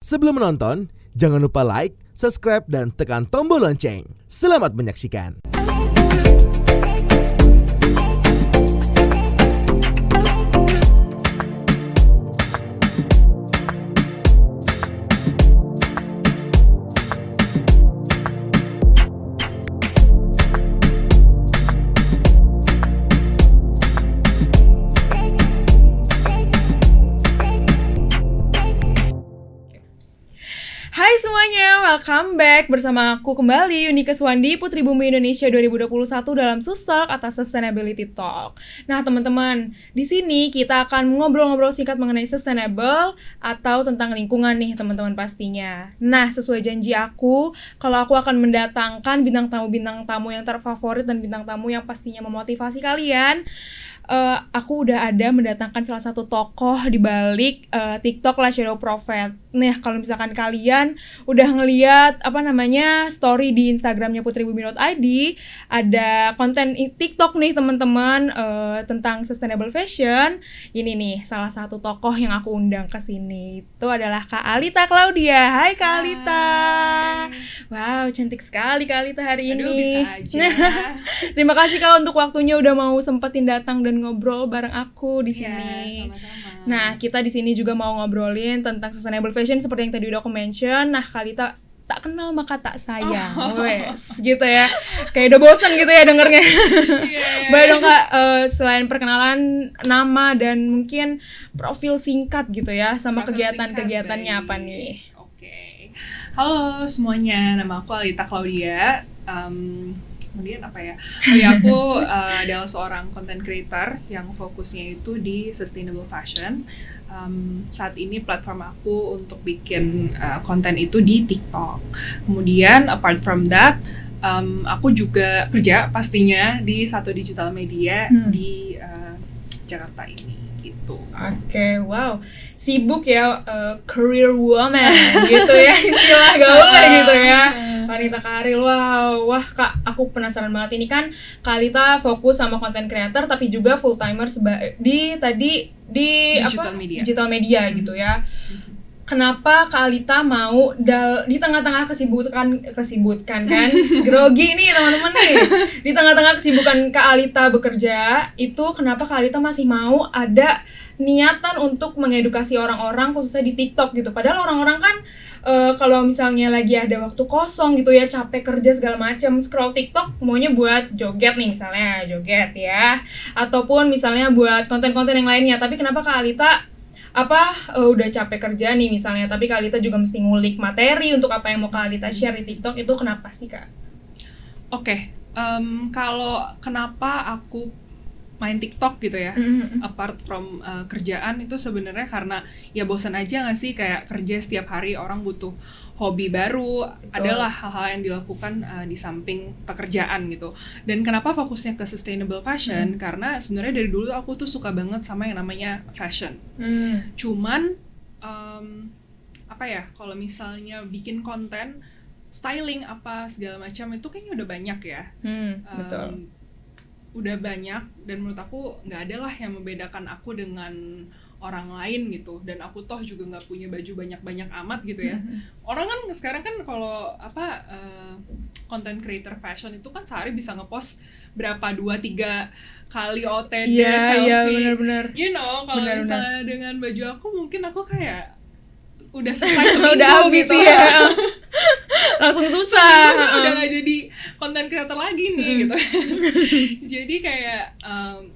Sebelum menonton, jangan lupa like, subscribe, dan tekan tombol lonceng. Selamat menyaksikan. Hai semuanya, welcome back bersama aku kembali Yunika Swandi, Putri Bumi Indonesia 2021 dalam Sustalk atau Sustainability Talk. Nah teman-teman, di sini kita akan ngobrol-ngobrol singkat mengenai sustainable atau tentang lingkungan nih teman-teman pastinya. Nah sesuai janji aku, kalau aku akan mendatangkan bintang tamu yang terfavorit dan bintang tamu yang pastinya memotivasi kalian. Aku udah ada mendatangkan salah satu tokoh di balik TikTok lah, Shadow Prophet. Nah, kalau misalkan kalian udah ngeliat story di Instagramnya putribumi.id, ada konten TikTok nih teman-teman tentang sustainable fashion. Ini nih salah satu tokoh yang aku undang ke sini. Itu adalah Kak Alita Claudia. Hai Kak Alita. Wow, cantik sekali Kak Alita hari ini. Aduh, bisa aja. Terima kasih Kak untuk waktunya udah mau sempetin datang dan ngobrol bareng aku di sini. Sama-sama. Nah, kita di sini juga mau ngobrolin tentang sustainable fashion seperti yang tadi udah aku mention. Nah, Kalita tak kenal maka tak sayang. Wes, gitu ya. Kayak udah bosan gitu ya dengernya. Boleh dong Kak, selain perkenalan nama dan mungkin profil singkat gitu ya, sama kegiatan-kegiatannya apa nih? Oke. Halo semuanya, nama aku Alita Claudia. Kemudian apa ya? Aku adalah seorang content creator yang fokusnya itu di sustainable fashion. Saat ini platform aku untuk bikin konten itu di TikTok. Kemudian apart from that, aku juga kerja pastinya di satu digital media di Jakarta ini gitu. Oke, wow, sibuk ya, career woman gitu ya, istilah gaulnya gitu ya, wanita karir. Wow, wah Kak, aku penasaran banget ini kan Kak Alita fokus sama content creator tapi juga full timer di digital media gitu ya. Kenapa Kak Alita mau di tengah-tengah kesibukan kan grogi nih teman-teman nih, di tengah-tengah kesibukan Kak Alita bekerja itu, kenapa Kak Alita masih mau ada niatan untuk mengedukasi orang-orang khususnya di TikTok gitu, padahal orang-orang kan kalau misalnya lagi ada waktu kosong gitu ya, capek kerja segala macam, scroll TikTok maunya buat joget nih, misalnya joget ya, ataupun misalnya buat konten-konten yang lainnya. Tapi kenapa Kak Alita udah capek kerja nih misalnya, tapi Kak Alita juga mesti ngulik materi untuk apa yang mau Kak Alita share di TikTok, itu kenapa sih Kak? Oke, kalau kenapa aku main TikTok gitu ya, apart from kerjaan, itu sebenarnya karena ya bosan aja nggak sih, kayak kerja setiap hari, orang butuh hobi baru. Betul. Adalah hal-hal yang dilakukan di samping pekerjaan gitu. Dan kenapa fokusnya ke sustainable fashion? Karena sebenarnya dari dulu aku tuh suka banget sama yang namanya fashion. Cuman kalau misalnya bikin konten styling apa segala macam itu kayaknya udah banyak ya. Betul. Udah banyak, dan menurut aku nggak ada lah yang membedakan aku dengan orang lain gitu, dan aku toh juga nggak punya baju banyak-banyak amat gitu ya. Orang kan sekarang kan kalau content creator fashion itu kan sehari bisa ngepost berapa 2-3 kali OTD, selfie. Iya, benar-benar. You know, kalau misalnya dengan baju aku mungkin aku kayak udah selesai seminggu udah habis gitu ya. Langsung susah. Udah gak jadi content creator lagi nih gitu. Jadi kayak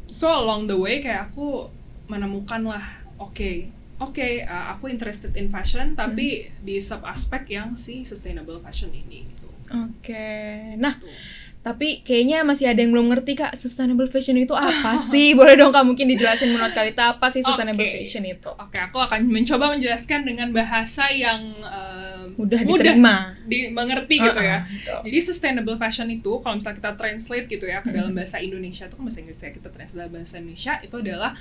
so along the way kayak aku menemukan lah, aku interested in fashion tapi di sub aspek yang si sustainable fashion ini gitu. Nah tapi kayaknya masih ada yang belum ngerti Kak, sustainable fashion itu apa sih? Boleh dong Kak mungkin dijelasin menurut Kak Alita apa sih sustainable fashion itu? Oke, aku akan mencoba menjelaskan dengan bahasa yang mudah diterima, dimengerti gitu ya. Betul. Jadi sustainable fashion itu kalau misalnya kita translate gitu ya ke dalam bahasa Indonesia, itu kan bahasa Inggris ya, kita translate dalam bahasa Indonesia itu adalah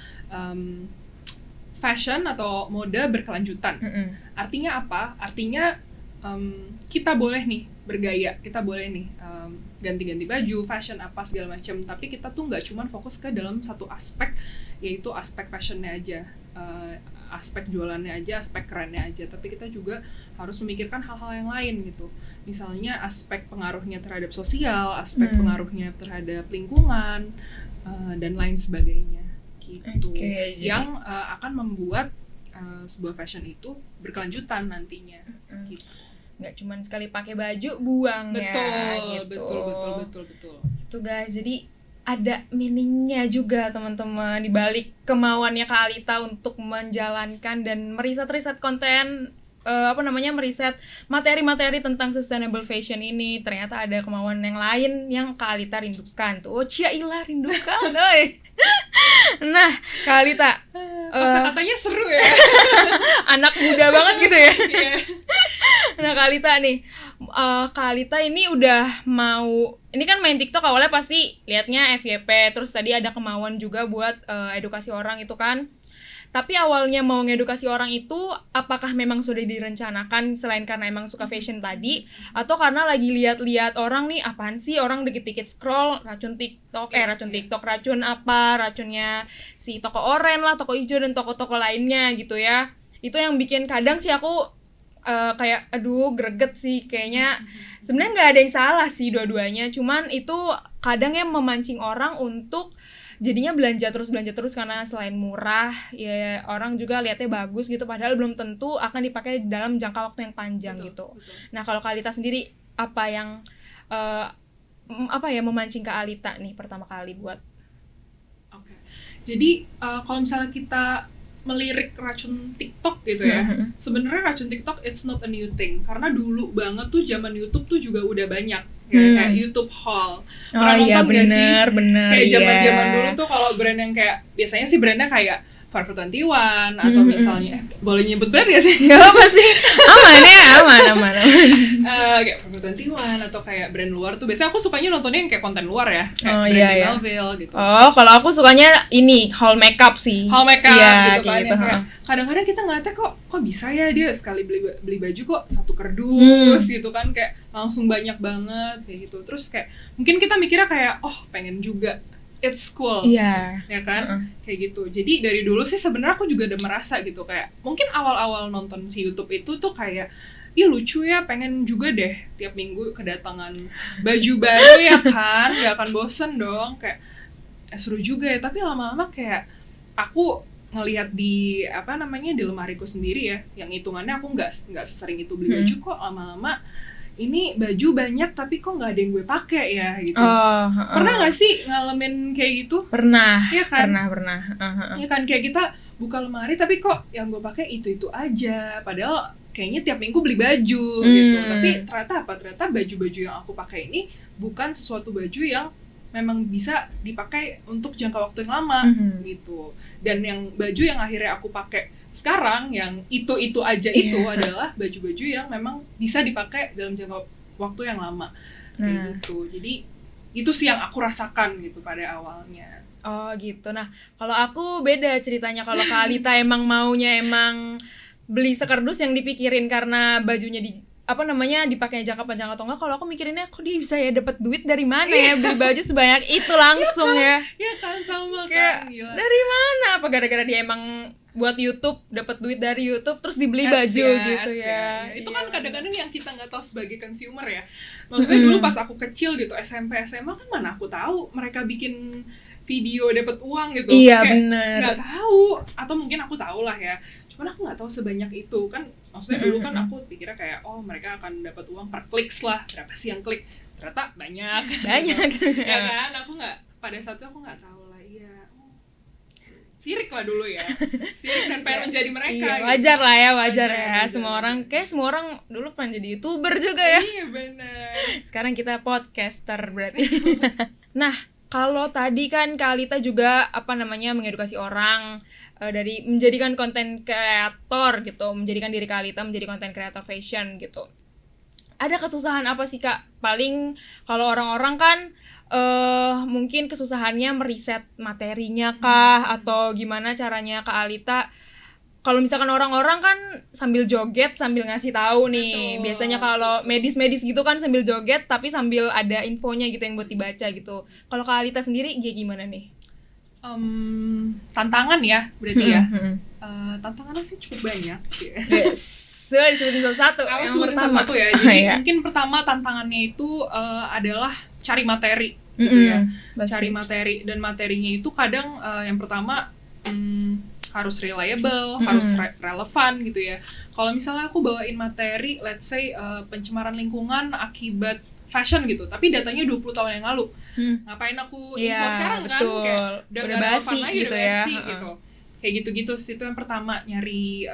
fashion atau mode berkelanjutan. Artinya apa? Artinya kita boleh nih bergaya, kita boleh nih ganti-ganti baju, fashion apa segala macam, tapi kita tuh nggak cuma fokus ke dalam satu aspek, yaitu aspek fashionnya aja. aspek jualannya aja, aspek kerennya aja, tapi kita juga harus memikirkan hal-hal yang lain gitu. Misalnya aspek pengaruhnya terhadap sosial, aspek pengaruhnya terhadap lingkungan, dan lain sebagainya gitu. Yang akan membuat sebuah fashion itu berkelanjutan nantinya gitu. Nggak cuma sekali pakai baju buang betul, gitu. Betul. Itu guys, jadi ada meaningnya juga teman-teman di balik kemauannya Kak Alita untuk menjalankan dan meriset konten meriset materi-materi tentang sustainable fashion ini. Ternyata ada kemauan yang lain yang Kak Alita rindukan tuh. Oh, Ciaila rindukan, oi. Nah, Kak Alita, kosakatanya seru ya. anak muda banget gitu ya. Iya. Nah, Kak Alita nih, Kak Alita ini udah mau, ini kan main TikTok awalnya pasti liatnya FYP, terus tadi ada kemauan juga buat edukasi orang itu kan. Tapi awalnya mau ngedukasi orang itu, apakah memang sudah direncanakan selain karena emang suka fashion tadi, atau karena lagi lihat-lihat orang nih, apaan sih orang dikit-dikit scroll racun TikTok, racunnya si toko oren lah, toko hijau dan toko-toko lainnya gitu ya. Itu yang bikin kadang sih aku kayak aduh greget sih kayaknya. Sebenarnya nggak ada yang salah sih dua-duanya, cuman itu kadang yang memancing orang untuk jadinya belanja terus karena selain murah ya orang juga lihatnya bagus gitu, padahal belum tentu akan dipakai dalam jangka waktu yang panjang. Betul. Nah, kalau Kak Alita sendiri apa yang memancing Kak Alita nih pertama kali buat? Oke. Jadi kalau misalnya kita melirik racun TikTok gitu ya, sebenarnya racun TikTok it's not a new thing, karena dulu banget tuh zaman YouTube tuh juga udah banyak ya, kayak YouTube haul. Pernah nonton gak sih? Bener, kayak zaman dulu tuh kalau brand yang kayak biasanya sih brandnya kayak Forever 21 atau misalnya boleh nyebut brand gak sih? Gak apa sih, aman. Kayak Forever 21 atau kayak brand luar tuh biasanya aku sukanya nontonnya yang kayak konten luar ya, kayak brand Melville gitu. Oh, kalau aku sukanya ini haul makeup sih. Haul makeup gitu kan, gitu. Yang kayak kadang-kadang kita ngeliatnya kok bisa ya dia sekali beli baju kok satu kardus gitu kan, kayak langsung banyak banget kayak gitu. Terus kayak mungkin kita mikirnya kayak pengen juga, it's cool, ya kan, kayak gitu. Jadi dari dulu sih sebenarnya aku juga udah merasa gitu, kayak mungkin awal-awal nonton si YouTube itu tuh kayak lucu ya, pengen juga deh tiap minggu kedatangan baju baru ya kan, gak akan bosen dong, kayak seru juga ya. Tapi lama-lama kayak aku ngelihat di di lemariku sendiri ya, yang hitungannya aku nggak sesering itu beli baju, kok lama-lama ini baju banyak tapi kok nggak ada yang gue pakai ya gitu. Pernah nggak sih ngalamin kayak gitu? Pernah. Ya kan? Pernah. Ya kan, kayak kita buka lemari tapi kok yang gue pakai itu aja. Padahal kayaknya tiap minggu beli baju gitu. Tapi ternyata baju-baju yang aku pakai ini bukan sesuatu baju yang memang bisa dipakai untuk jangka waktu yang lama gitu. Dan yang baju yang akhirnya aku pakai sekarang yang itu aja itu adalah baju-baju yang memang bisa dipakai dalam jangka waktu yang lama kayak gitu. Jadi itu sih yang aku rasakan gitu pada awalnya. Oh gitu. Nah, kalau aku beda ceritanya. Kalau Kak Alita emang maunya beli sekardus yang dipikirin karena bajunya dipakai jangka panjang atau enggak. Kalau aku mikirinnya kok dia bisa ya dapat duit dari mana ya beli baju sebanyak itu langsung ya. Ya kan, sama kayak, kan gila. Dari mana? Apa gara-gara dia emang buat YouTube, dapat duit dari YouTube terus dibeli baju gitu ya. Itu kan kadang-kadang yang kita nggak tahu sebagai consumer ya. Maksudnya dulu pas aku kecil gitu, SMP SMA kan mana aku tahu mereka bikin video dapat uang gitu. Iya benar. Nggak tahu, atau mungkin aku tahu lah ya. Cuman aku nggak tahu sebanyak itu kan. Maksudnya dulu kan aku pikirnya kayak mereka akan dapat uang per kliks lah, berapa sih yang klik, ternyata banyak ya kan. Aku nggak, pada saat itu aku nggak tahu lah. Iya, sirik lah dulu ya, sirik dan pengen menjadi mereka. Iya, wajar lah ya, wajar. Semua orang dulu pernah jadi YouTuber juga ya. Iya benar. Sekarang kita podcaster berarti. Nah, kalau tadi kan Kak Alita juga mengedukasi orang dari menjadikan konten kreator gitu, menjadikan diri Kak Alita menjadi konten kreator fashion gitu. Ada kesusahan apa sih Kak? Paling kalau orang-orang kan mungkin kesusahannya meriset materinya kah, atau gimana caranya Kak Alita? Kalau misalkan orang-orang kan sambil joget sambil ngasih tahu nih. Betul. Biasanya kalau medis gitu kan sambil joget tapi sambil ada infonya gitu yang buat dibaca gitu. Kalau Kak Alita sendiri gimana nih? Tantangan ya berarti ya. Tantangannya sih cukup banyak sih. Yes. Sudah disebutin satu-satu. Aku Yang sebutin pertama. satu-satu ya. Jadi Iya. mungkin pertama tantangannya itu adalah cari materi gitu ya. Pasti. Cari materi, dan materinya itu kadang yang pertama harus reliable, harus relevan gitu ya. Kalau misalnya aku bawain materi, let's say pencemaran lingkungan akibat fashion gitu, tapi datanya 20 tahun yang lalu. Ngapain aku info Iya, sekarang betul. kan? Kayak Udah nggak relevan basi lagi, gitu udah ya. basi gitu. Kayak gitu-gitu sih, itu yang pertama, nyari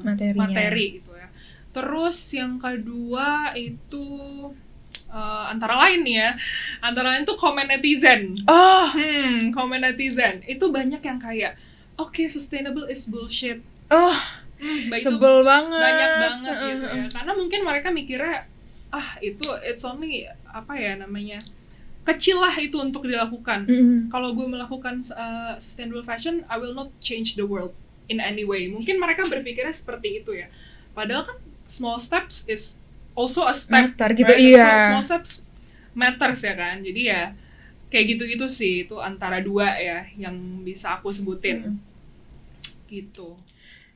Materinya. materi gitu ya. Terus yang kedua itu antara lain tuh komen netizen. Oh, Komen netizen itu banyak yang kayak oke, sustainable is bullshit. sebel banget. Banyak banget gitu ya. Karena mungkin mereka mikirnya itu it's only apa ya namanya, kecil lah itu untuk dilakukan. Kalau gue melakukan sustainable fashion, I will not change the world in any way. Mungkin mereka berpikirnya seperti itu ya. Padahal kan small steps is also a step. Matter gitu, right? iya. Small steps matters ya kan. Jadi ya kayak gitu-gitu sih, itu antara dua ya yang bisa aku sebutin. Gitu.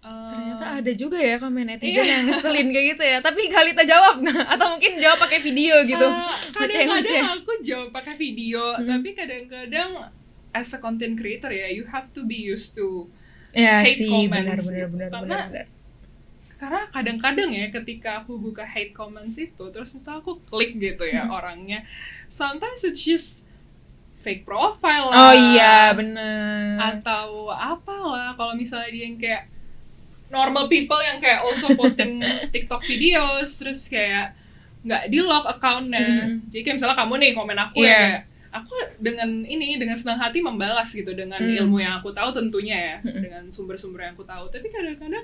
Ternyata ada juga ya komen netizen yang ngeselin kayak gitu ya. Tapi Khalita jawab nggak? Atau mungkin jawab pakai video gitu? Kadang-kadang aku jawab pakai video, tapi kadang-kadang as a content creator ya, you have to be used to Ya hate sih, comments. benar. Karena kadang-kadang ya ketika aku buka hate comments itu, terus misal aku klik gitu ya orangnya, sometimes it's just fake profile lah. Oh iya, benar. Atau apalah, kalau misalnya dia yang kayak normal people yang kayak also posting TikTok videos, terus kayak nggak di lock account-nya. Jadi kayak misalnya kamu nih komen aku ya, kayak aku dengan senang hati membalas gitu, dengan ilmu yang aku tahu tentunya ya, dengan sumber-sumber yang aku tahu. Tapi kadang-kadang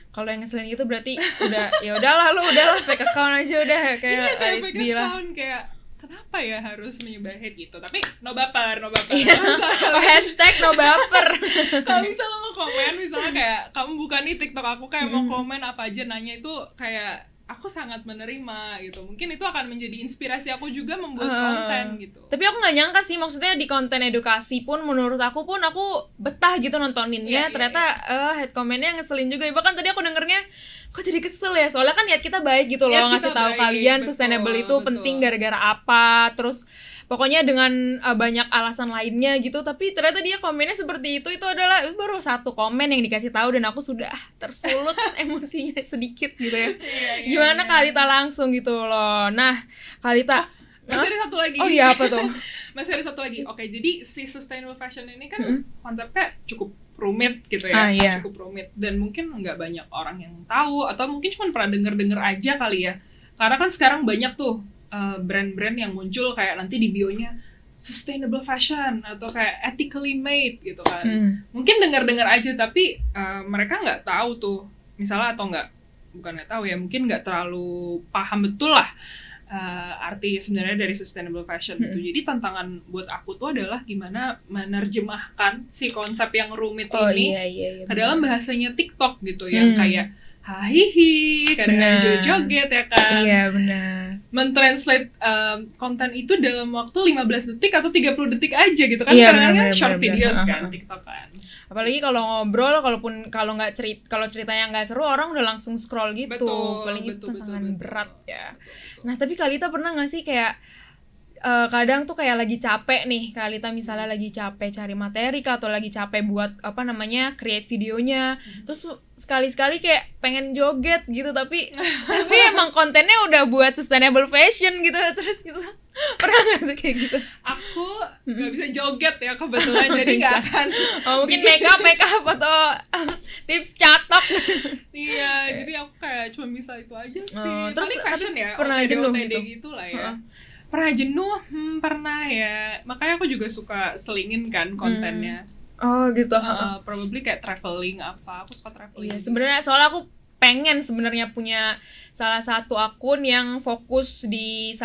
kalau yang ngeselin gitu berarti udah ya udahlah fake account aja udah kayak kayak fake bilang. account, kayak kenapa ya harus menyebar hate gitu. Tapi no baper. Oh, hashtag no baper. Kalau misalnya mau komen, misalnya kayak kamu buka nih TikTok aku, kayak mau komen apa aja, nanya, itu kayak aku sangat menerima gitu. Mungkin itu akan menjadi inspirasi aku juga membuat konten gitu. Tapi aku nggak nyangka sih, maksudnya di konten edukasi pun menurut aku betah gitu nontoninnya. Ternyata hate komennya ngeselin juga. Bahkan tadi aku dengernya kok jadi kesel ya, soalnya kan niat kita baik gitu loh, ngasih tahu kalian sustainable itu penting gara-gara apa, terus pokoknya dengan banyak alasan lainnya gitu. Tapi ternyata dia komennya seperti itu adalah baru satu komen yang dikasih tahu, dan aku sudah tersulut emosinya sedikit gitu ya. Gimana Khalita langsung gitu loh. Nah Khalita, masih ada satu lagi. Oh iya, apa tuh? Masih ada satu lagi. Oke, jadi si sustainable fashion ini kan konsepnya cukup rumit gitu ya. Cukup rumit, dan mungkin nggak banyak orang yang tahu, atau mungkin cuma pernah denger aja kali ya. Karena kan sekarang banyak tuh brand-brand yang muncul kayak nanti di bionya sustainable fashion atau kayak ethically made gitu kan. Mungkin dengar aja, tapi mereka nggak tahu tuh misalnya, atau bukan nggak tahu ya, mungkin nggak terlalu paham betul lah arti sebenarnya dari sustainable fashion gitu. Jadi tantangan buat aku tuh adalah gimana menerjemahkan si konsep yang rumit ini ke dalam bahasanya TikTok gitu, yang kayak hahihi, kadang-kadang joget ya kan. Iya benar. Men-translate konten itu dalam waktu 15 detik atau 30 detik aja gitu kan. Kadang-kadang short videos kan TikTok kan. Apalagi kalau ngobrol, kalau ceritanya nggak seru, orang udah langsung scroll gitu. Paling itu tantangan berat ya. Nah tapi Khalita pernah nggak sih kayak kadang tuh kayak lagi capek nih, Khalita misalnya lagi capek cari materi atau lagi capek buat create videonya, terus sekali-sekali kayak pengen joget gitu, tapi emang kontennya udah buat sustainable fashion gitu, terus gitu. Pernah nggak sih kayak gitu? Aku nggak bisa joget ya kebetulan, jadi nggak akan. Mungkin make up atau tips catok. Iya, jadi aku kayak cuma bisa itu aja sih. Terus fashion ya, pernah jenuh gitu lah ya. Pernah jenuh, pernah ya. Makanya aku juga suka selingin kan kontennya. Oh gitu. Probably kayak traveling apa. Aku suka traveling. Iya, sebenarnya soalnya aku pengen sebenarnya punya salah satu akun yang fokus di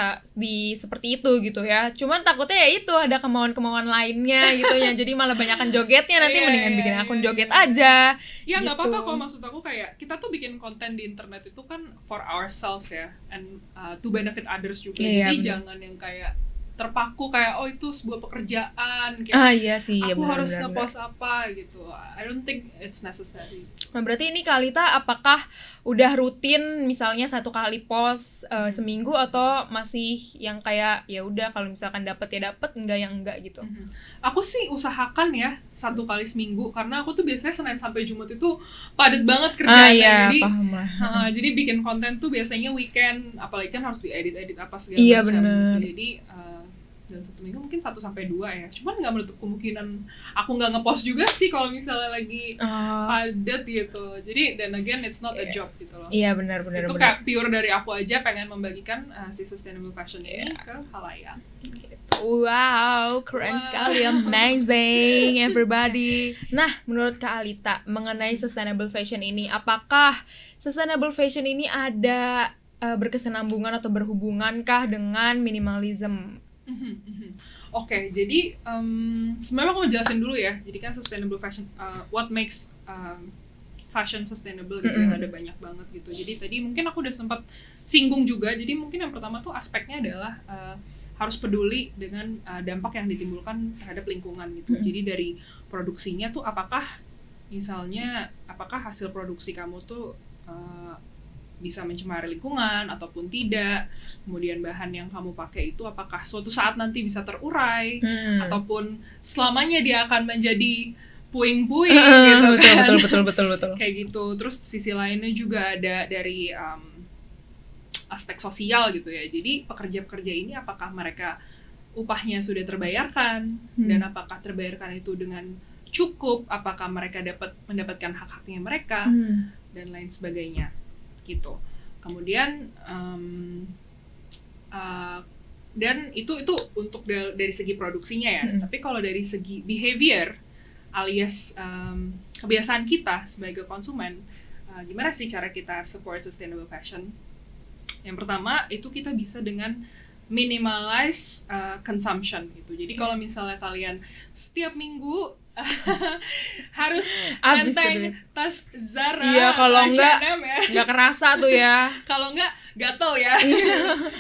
seperti itu gitu ya. Cuman takutnya ya itu ada kemauan-kemauan lainnya gitu ya. Jadi malah banyakan jogetnya, nanti mendingan bikin akun joget aja. Ya nggak gitu. apa-apa kok, maksud aku kayak kita tuh bikin konten di internet itu kan for ourselves ya, and to benefit others juga. Jadi jangan yang kayak terpaku kayak oh itu sebuah pekerjaan kayak Iya sih, ya aku benar, harus benar, ngepost apa gitu. I don't think it's necessary. Nah, berarti ini Kak Alita apakah udah rutin misalnya 1 kali post seminggu atau masih yang kayak ya udah kalau misalkan dapet ya dapet, enggak yang enggak gitu? Aku sih usahakan ya 1 kali seminggu karena aku tuh biasanya Senin sampai Jumat itu padat banget kerjaannya. Iya, Jadi paham lah. jadi bikin konten tuh biasanya weekend, apalagi kan harus diedit apa segala Iya, macam bener. gitu. Jadi dalam 1 minggu mungkin 1 sampai 2 ya. Cuman nggak menutup kemungkinan aku nggak ngepost juga sih kalau misalnya lagi padat gitu. Jadi then again it's not a job gitu loh. Iya, benar. Itu kayak pure dari aku aja pengen membagikan si sustainable fashion ini ke halayak. Wow, keren sekali, amazing everybody. Nah, menurut Kak Alita mengenai sustainable fashion ini, apakah sustainable fashion ini ada berkesinambungan atau berhubungankah dengan minimalism? Oke, jadi sebenarnya aku mau jelasin dulu ya. Jadi kan sustainable fashion, what makes fashion sustainable gitu ya, ada banyak banget gitu. Jadi tadi mungkin aku udah sempat singgung juga. Jadi mungkin yang pertama tuh aspeknya adalah harus peduli dengan dampak yang ditimbulkan terhadap lingkungan gitu. Jadi dari produksinya tuh apakah hasil produksi kamu tuh bisa mencemari lingkungan ataupun tidak. Kemudian bahan yang kamu pakai itu apakah suatu saat nanti bisa terurai ataupun selamanya dia akan menjadi puing-puing gitu kan. Betul. Kayak gitu. Terus sisi lainnya juga ada dari aspek sosial gitu ya. Jadi pekerja-pekerja ini apakah mereka upahnya sudah terbayarkan dan apakah terbayarkan itu dengan cukup, apakah mereka mendapatkan hak-haknya mereka dan lain sebagainya gitu. Kemudian dan itu untuk dari segi produksinya ya. Tapi kalau dari segi behavior alias kebiasaan kita sebagai konsumen, gimana sih cara kita support sustainable fashion? Yang pertama itu kita bisa dengan minimalize consumption gitu. Jadi kalau misalnya kalian setiap minggu harus nenteng tas Zara, iya, kalau H&M ya. nggak kerasa tuh ya. Kalau nggak gatel ya.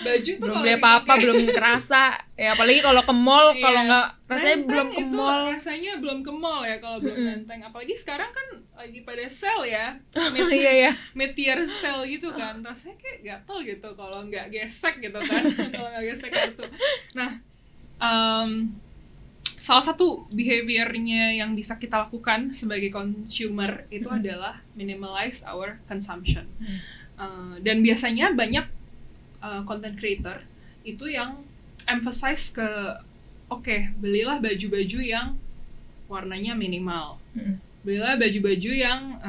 Baju tuh belum kalau beli apa-apa belum kerasa ya, apalagi kalau ke mall. Iya. Kalau nggak rasanya Nenteng belum ke itu mall. rasanya belum ke mall ya kalau belum nenteng. Apalagi sekarang kan lagi pada sale ya. Iya. Mid-year sale gitu kan, rasanya kayak gatel gitu kalau nggak gesek gitu kan. Kalau nggak gesek kartu. Nah, salah satu behaviornya yang bisa kita lakukan sebagai consumer itu adalah minimalize our consumption. Dan biasanya banyak content creator itu yang emphasize ke belilah baju-baju yang warnanya minimal. Belilah baju-baju yang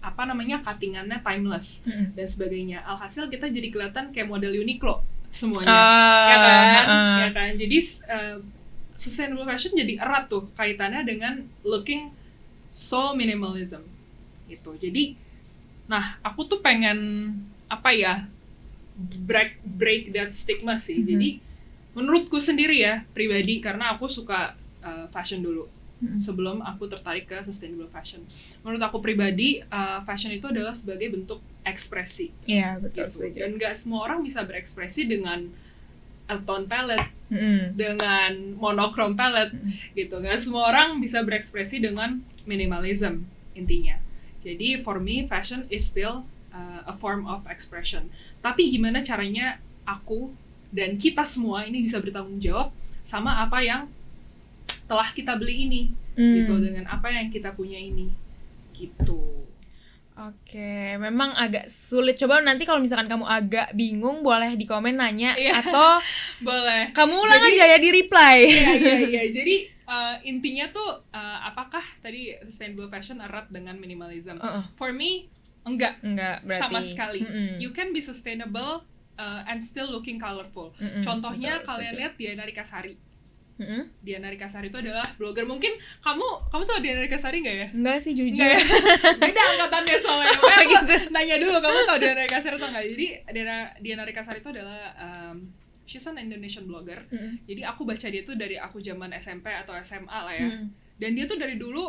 cuttingannya timeless dan sebagainya. Alhasil kita jadi kelihatan kayak model Uniqlo semuanya. Ya kan? Jadi sustainable fashion jadi erat tuh kaitannya dengan looking so minimalism gitu. Jadi aku tuh pengen break that stigma sih. Jadi menurutku sendiri ya pribadi, karena aku suka fashion dulu sebelum aku tertarik ke sustainable fashion. Menurut aku pribadi fashion itu adalah sebagai bentuk ekspresi. Iya, betul. Gitu. Dan nggak semua orang bisa berekspresi dengan tone palette, dengan monochrome palette gitu. Nggak semua orang bisa berekspresi dengan minimalism intinya. Jadi for me fashion is still a form of expression. Tapi gimana caranya aku dan kita semua ini bisa bertanggung jawab sama apa yang telah kita beli ini gitu, dengan apa yang kita punya ini gitu. Oke, memang agak sulit. Coba nanti kalau misalkan kamu agak bingung boleh di komen nanya atau boleh. Kamu ulang aja ya di reply. Iya. Jadi intinya tuh apakah tadi sustainable fashion erat dengan minimalism? For me enggak berarti sama sekali. You can be sustainable and still looking colorful. Contohnya kalian lihat Diana Rikasari. Diana Rikasari itu adalah blogger. Mungkin kamu tahu Diana Rikasari nggak ya? Enggak sih, jujur. Nggak ya? Beda angkatannya soalnya. Gitu. Nanya dulu, kamu tahu Diana Rikasari atau nggak? Jadi Diana Rikasari itu adalah she's an Indonesian blogger. Jadi aku baca dia tuh dari aku zaman SMP atau SMA lah ya. Dan dia tuh dari dulu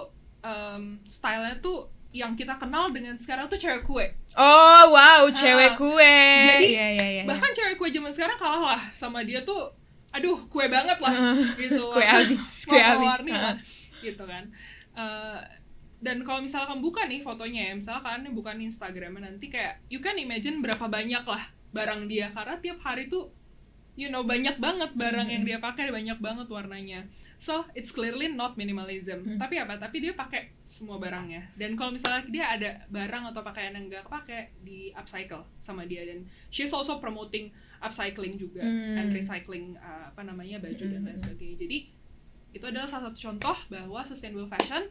stylenya tuh yang kita kenal dengan sekarang tuh cewek kue. Oh wow, cewek kue. Jadi iya. bahkan cewek kue zaman sekarang kalah lah sama dia tuh, aduh kue banget lah gitu, Kue abis, kue abis. warni lah gitu kan. Dan kalau misalkan buka nih fotonya ya, misalnya kalian buka nih Instagramnya, nanti kayak you can imagine berapa banyak lah barang dia, karena tiap hari tuh banyak banget barang yang dia pakai, banyak banget warnanya. So it's clearly not minimalism. Tapi dia pakai semua barangnya. Dan kalau misalnya dia ada barang atau pakaian yang nggak pakai, di upcycle sama dia. Dan she's also promoting upcycling juga and recycling baju dan lain sebagainya. Jadi itu adalah salah satu contoh bahwa sustainable fashion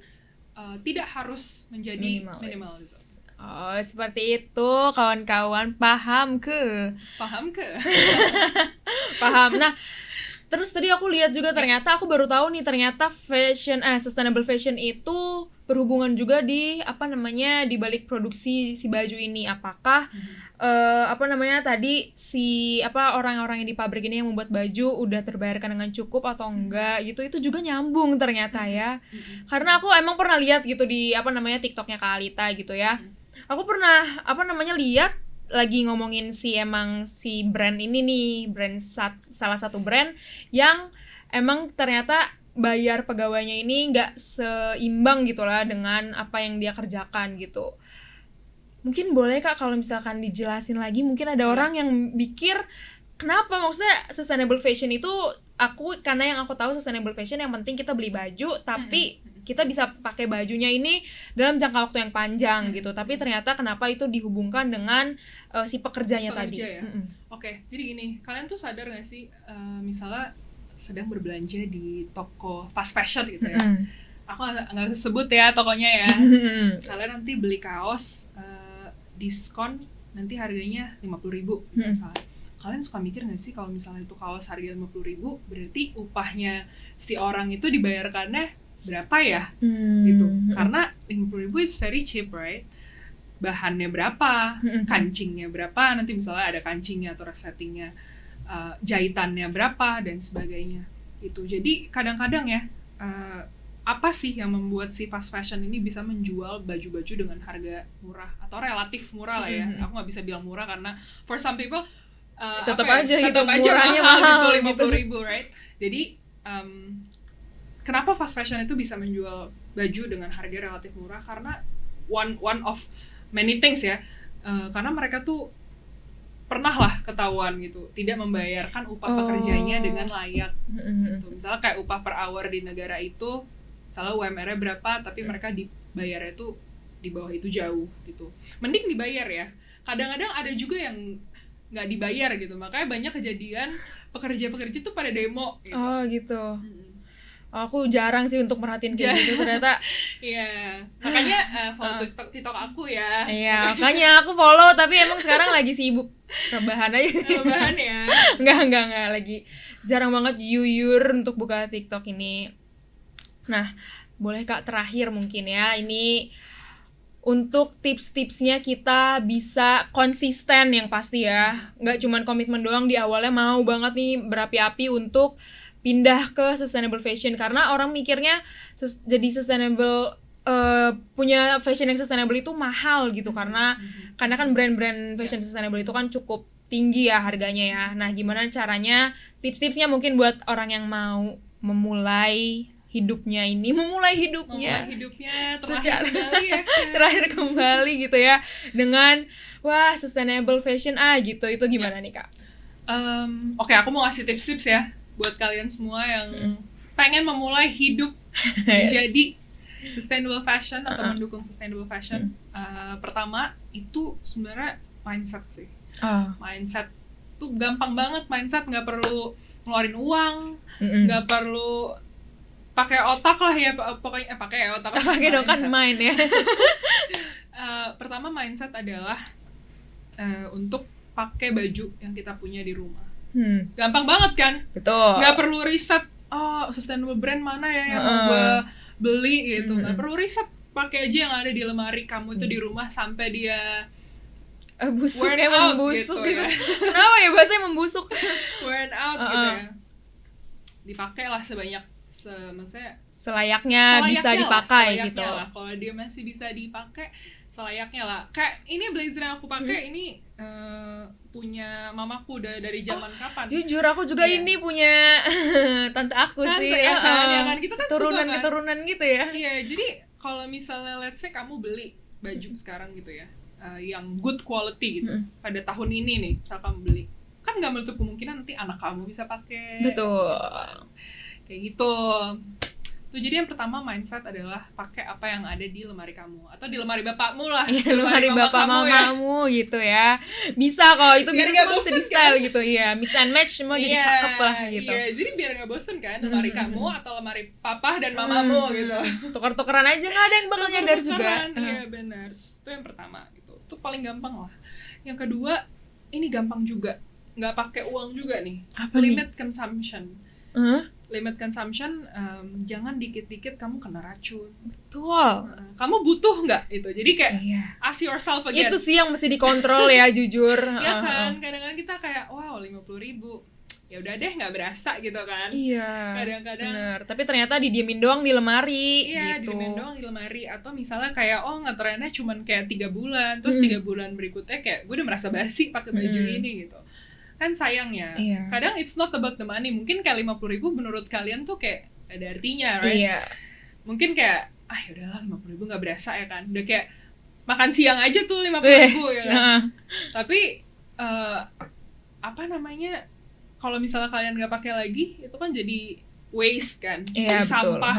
tidak harus menjadi minimalism. Oh, seperti itu kawan-kawan, paham ke? Paham. Nah, terus tadi aku lihat juga ternyata aku baru tahu nih, ternyata sustainable fashion itu berhubungan juga di di balik produksi si baju ini. Apakah tadi orang-orang yang di pabrik ini yang membuat baju udah terbayarkan dengan cukup atau enggak gitu, itu juga nyambung ternyata ya. Karena aku emang pernah lihat gitu di TikToknya Kak Alita gitu ya. Aku pernah lihat lagi ngomongin si brand ini nih, salah satu brand yang emang ternyata bayar pegawainya ini nggak seimbang gitulah dengan apa yang dia kerjakan gitu. Mungkin boleh Kak kalau misalkan dijelasin lagi, mungkin ada orang yang mikir kenapa maksudnya sustainable fashion itu, karena yang aku tahu sustainable fashion yang penting kita beli baju tapi kita bisa pakai bajunya ini dalam jangka waktu yang panjang gitu. Tapi ternyata kenapa itu dihubungkan dengan si pekerja tadi. Ya? Oke, jadi gini, kalian tuh sadar gak sih misalnya sedang berbelanja di toko fast fashion gitu ya. Aku nggak usah sebut ya tokonya ya. Kalian nanti beli kaos diskon nanti harganya 50.000 gitu misalnya. Kalian suka mikir gak sih kalau misalnya itu kaos harga 50.000, berarti upahnya si orang itu dibayarkannya berapa ya gitu, karena 50.000 is very cheap, right? Bahannya berapa, kancingnya berapa, nanti misalnya ada kancingnya atau resletingnya, jahitannya berapa dan sebagainya itu. Jadi kadang-kadang ya apa sih yang membuat si fast fashion ini bisa menjual baju-baju dengan harga murah atau relatif murah lah ya. Aku nggak bisa bilang murah karena for some people tetap aja murahnya mahal gitu 50.000, right? Jadi kenapa fast fashion itu bisa menjual baju dengan harga relatif murah? Karena one of many things ya. Karena mereka tuh pernah lah ketahuan gitu tidak membayarkan upah pekerjanya dengan layak. Gitu. Misalnya kayak upah per hour di negara itu, misalnya UMR-nya berapa, tapi mereka dibayarnya itu di bawah itu jauh gitu. Mending dibayar ya. Kadang-kadang ada juga yang nggak dibayar gitu. Makanya banyak kejadian pekerja-pekerja tuh pada demo. Gitu. Oh gitu. Aku jarang sih untuk merhatiin kayak gitu ternyata. Iya. Makanya follow TikTok aku ya. Iya, makanya aku follow, tapi emang sekarang lagi sibuk rebahan aja sih. Rebahan ya. Enggak lagi. Jarang banget yuyur untuk buka TikTok ini. Nah, boleh Kak terakhir mungkin ya. Ini untuk tips-tipsnya kita bisa konsisten yang pasti ya. Nggak cuman komitmen doang di awalnya mau banget nih berapi-api untuk pindah ke sustainable fashion, karena orang mikirnya jadi sustainable punya fashion yang sustainable itu mahal gitu, karena kan brand-brand fashion sustainable itu kan cukup tinggi ya harganya ya. Nah, gimana caranya, tips-tipsnya mungkin buat orang yang mau memulai hidupnya terakhir kembali gitu ya dengan sustainable fashion gitu, itu gimana nih Kak? Oke, aku mau ngasih tips-tips ya buat kalian semua yang pengen memulai hidup menjadi sustainable fashion atau mendukung sustainable fashion. Pertama itu sebenarnya mindset sih. Mindset tuh gampang banget, mindset nggak perlu ngeluarin uang, nggak perlu pakai otak lah ya, pokoknya pakai otak. Pakai dong kan mind ya. Pertama mindset adalah untuk pakai baju yang kita punya di rumah. Gampang banget kan? Betul. Nggak perlu riset, sustainable brand mana ya yang mau gue beli gitu. Nggak perlu riset, pakai aja yang ada di lemari kamu itu di rumah sampai dia busuk worn ya, out membusuk gitu. Kenapa ya bahasanya membusuk? Worn out gitu ya. Dipakai lah maksudnya selayaknya bisa dipakai gitu. Lah. Kalau dia masih bisa dipakai, selayaknya lah. Kayak ini blazer yang aku pakai ini punya mamaku udah dari zaman kapan. Jujur aku juga Iya. ini punya tante aku Tante, sih. ya kan kita kan suka kan. Keturunan gitu ya. Iya, jadi kalau misalnya let's say kamu beli baju sekarang gitu ya, yang good quality gitu, pada tahun ini nih, misal kamu beli, kan nggak menutup kemungkinan nanti anak kamu bisa pakai. Betul. Kayak gitu. Tuh, jadi yang pertama mindset adalah pakai apa yang ada di lemari kamu atau di lemari bapakmu lah. Iya, lemari mama bapak kamu ya. mamamu gitu ya. Bisa kok, itu Biar bisa nggak semua bisa bosen, di style gitu. Iya, mix and match semua jadi Iya, cakep lah gitu. Iya, jadi biar nggak bosen kan lemari kamu atau lemari papa dan mamamu gitu. Tukar-tukaran aja nggak ada yang bakal nyadar juga. Tuker-tukeran, iya benar. Itu yang pertama gitu. Itu paling gampang lah. Yang kedua, ini gampang juga. Nggak pakai uang juga nih. Apa nih? Limit consumption. Limit consumption, jangan dikit-dikit kamu kena racun. Betul. Kamu butuh nggak itu? Jadi kayak Iya. ask yourself again. Itu sih yang mesti dikontrol ya, jujur. Ya kan, kadang-kadang kita kayak wow 50.000, ya udah deh nggak berasa gitu kan. Iya. Kadang-kadang Bener. Tapi ternyata didiemin doang di lemari iya, gitu. didiemin doang di lemari. Atau misalnya kayak ngetrennya cuman kayak 3 bulan, terus 3 bulan berikutnya kayak gue udah merasa basi pakai baju ini gitu. Kan sayang ya. Iya. Kadang it's not about the money. Mungkin kayak 50.000 menurut kalian tuh kayak ada artinya, right? Iya. Mungkin kayak yaudahlah 50.000 nggak berasa ya kan. Udah kayak makan siang aja tuh 50.000 ya kan. Tapi apa namanya? Kalau misalnya kalian nggak pakai lagi, itu kan jadi waste kan, Iya, jadi betul. sampah.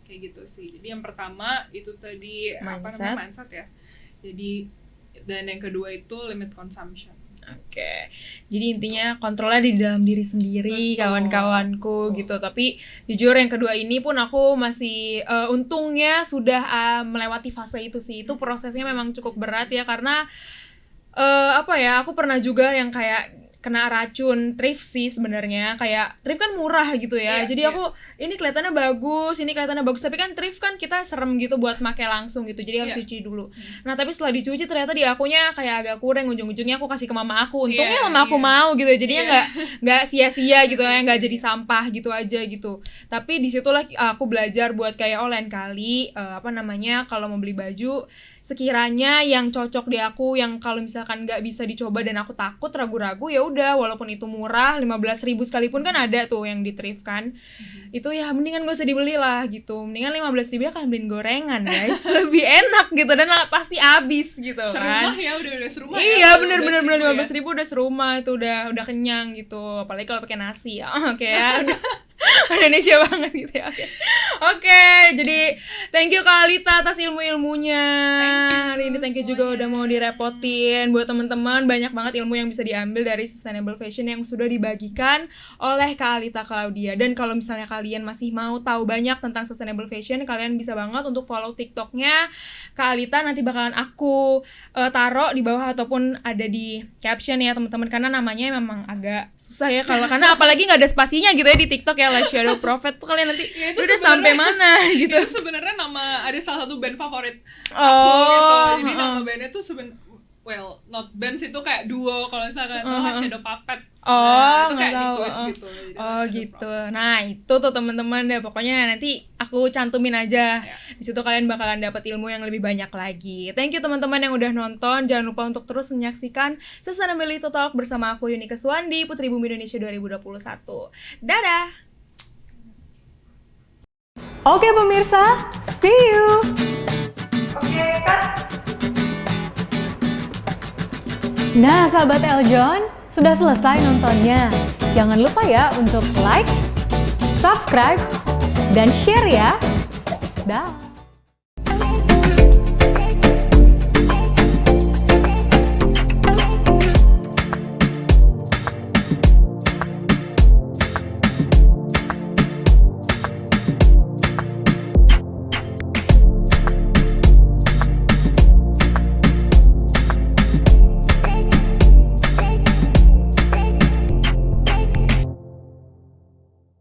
Kayak gitu sih. Jadi yang pertama itu tadi mindset ya. Jadi dan yang kedua itu limit consumption. Oke, jadi intinya kontrolnya di dalam diri sendiri, Betul. kawan-kawanku gitu. Tapi jujur yang kedua ini pun aku masih untungnya sudah melewati fase itu sih. Itu prosesnya memang cukup berat ya, karena apa ya, aku pernah juga yang kayak kena racun thrift sih sebenarnya. Kayak thrift kan murah gitu ya. Iya, Jadi iya. aku ini kelihatannya bagus, tapi kan thrift kan kita serem gitu buat pakai langsung gitu. Jadi harus Iya. cuci dulu. Nah, tapi setelah dicuci ternyata di akunya kayak agak kurang, ujung-ujungnya aku kasih ke mama aku. Untungnya Iya, mama aku iya. mau gitu. Jadinya Iya. nggak sia-sia gitu ya, nggak Sia-sia. jadi sampah gitu aja gitu. Tapi disitulah aku belajar buat kayak lain kali kalau mau beli baju sekiranya yang cocok di aku, yang kalau misalkan nggak bisa dicoba dan aku takut ragu-ragu, ya udah walaupun itu murah 15.000 sekalipun kan ada tuh yang di thrift kan. Itu ya mendingan gak usah dibeli lah gitu. Mendingan 15.000 kan beliin gorengan guys. Lebih enak gitu dan pasti habis gitu Serumah kan. ya, udah serumah ya. Iya, bener 15.000 15.000 udah serumah itu udah kenyang gitu. Apalagi kalau pakai nasi ya. Oke ya. Indonesia banget gitu ya. Oke, jadi thank you Kak Alita atas ilmu-ilmunya. Hari ini thank you juga udah mau direpotin. Buat teman-teman, banyak banget ilmu yang bisa diambil dari sustainable fashion yang sudah dibagikan oleh Kak Alita Claudia. Dan kalau misalnya kalian masih mau tahu banyak tentang sustainable fashion, kalian bisa banget untuk follow TikToknya Kak Alita. Nanti bakalan aku taruh di bawah ataupun ada di caption ya teman-teman, karena namanya memang agak susah ya karena apalagi nggak ada spasinya gitu ya di TikTok ya. Lah Shadow Prophet tuh kalian nanti Ya, itu udah sampai sebenarnya- mana gitu. Itu sebenarnya nama ada salah satu band favorit aku gitu. Jadi nama bandnya tuh not band sih, itu kayak duo kalau misalkan tau lah Shadow Puppet. Itu nggak kayak tahu. di-twist gitu. Jadi Oh Shadow gitu. Prophet. Nah itu tuh teman-teman deh, pokoknya nanti aku cantumin aja. Ya. Di situ kalian bakalan dapat ilmu yang lebih banyak lagi. Thank you teman-teman yang udah nonton. Jangan lupa untuk terus menyaksikan Sustainability Talk bersama aku Yunika Suwandi, Putri Bumi Indonesia 2021. Dadah. Oke pemirsa, see you! Nah sahabat Eljon, sudah selesai nontonnya. Jangan lupa ya untuk like, subscribe, dan share ya. Dah.